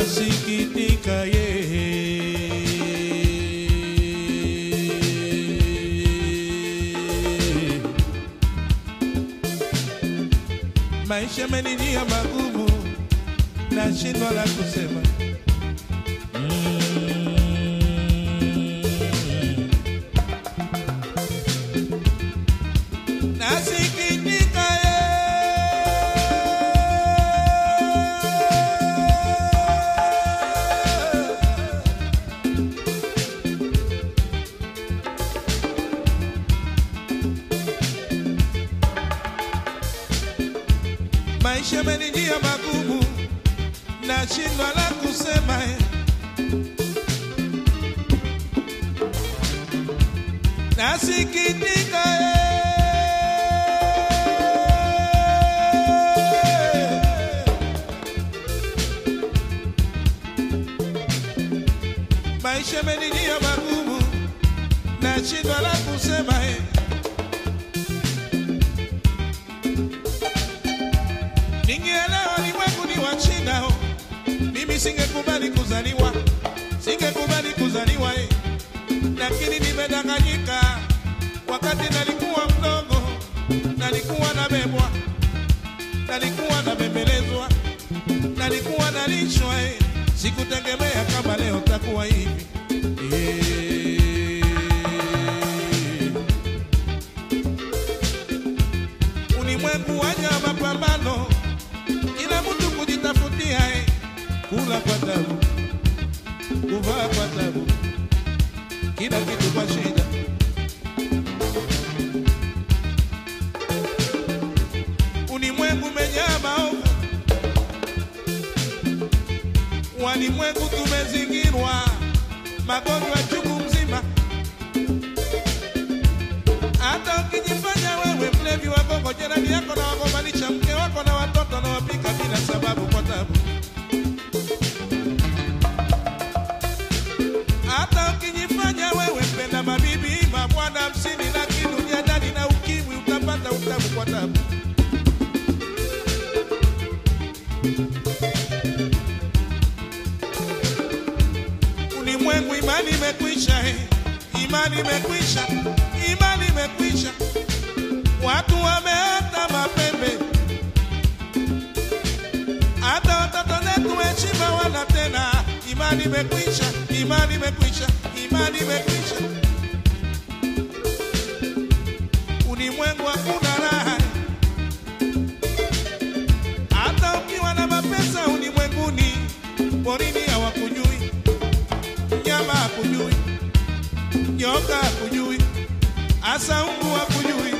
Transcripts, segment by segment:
nasikitika ye. Maisha yamenijia magumu, nashindwa la kusema. Nasikitika ye. Maisha yamenijia magumu, nashindwa la kusema. Nasikitika ye. Maisha yamenijia magumu, nashindwa la kusema. Ningeelewa ulimwengu ni wa China, mimi singekubali kuzaliwa, singekubali kuzaliwa. Lakini nimedanganyika, wakati nalikuwa mdogo, nalikuwa nabebwa, nalikuwa nabembelezwa, nalikuwa nalishwa. Sikutegemea kama leo takuwa hivi. Ulimwengu waja mapambano, kila mtu kujitafutia, kula kwa tabu, kuvaa kwa tabu, kila kitu kwa shida. Ulimwengu umejaa maovu, walimwengu tumezingirwa, magonjwa chungu mzima. Hata ukijifanya wewe mlevi wa gogo, jirani yako na wagombanisha mke wako na watoto na wapika bila sababu kwa tabu. Hata ukijifanya wewe mpenda mabibi, mabwana 50, lakini ujadani na ukimwi, utapata utabu kwa tabu. Ulimwengu imani imekwisha, imani imekwisha, imani imekwisha. Watu wameota mapembe, hata watoto wetu heshima wana tena. Imani imekwisha, imani imekwisha, imani imekwisha. Ulimwengu hakuna raha, hata ukiwa na mapesa ulimwenguni. Porini hawakujui, nyama hakujui, nyoka hakujui, hasa umbu hakujui.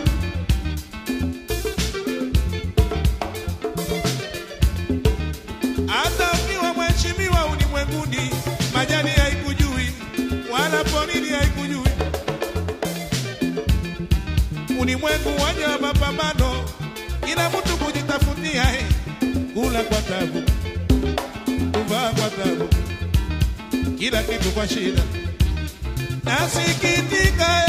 Hata ukiwa mheshimiwa ulimwenguni, majani haikujui, wala porini haikujui. Ulimwengu waja wa mapambano, kila mtu kujitafutia, kula kwa tabu, kuvaa kwa tabu, kila kitu kwa shida. Nasikitika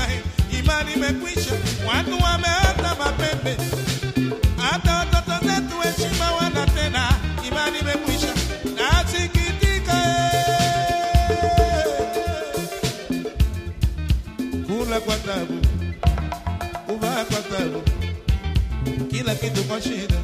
shida, imani imekwisha, watu wameata mapembe, hata watoto zetu heshima wana tena, imani imekwisha, nasikitika. Kula kwa tabu, kuvaa kwa tabu, kila kitu kwa shida.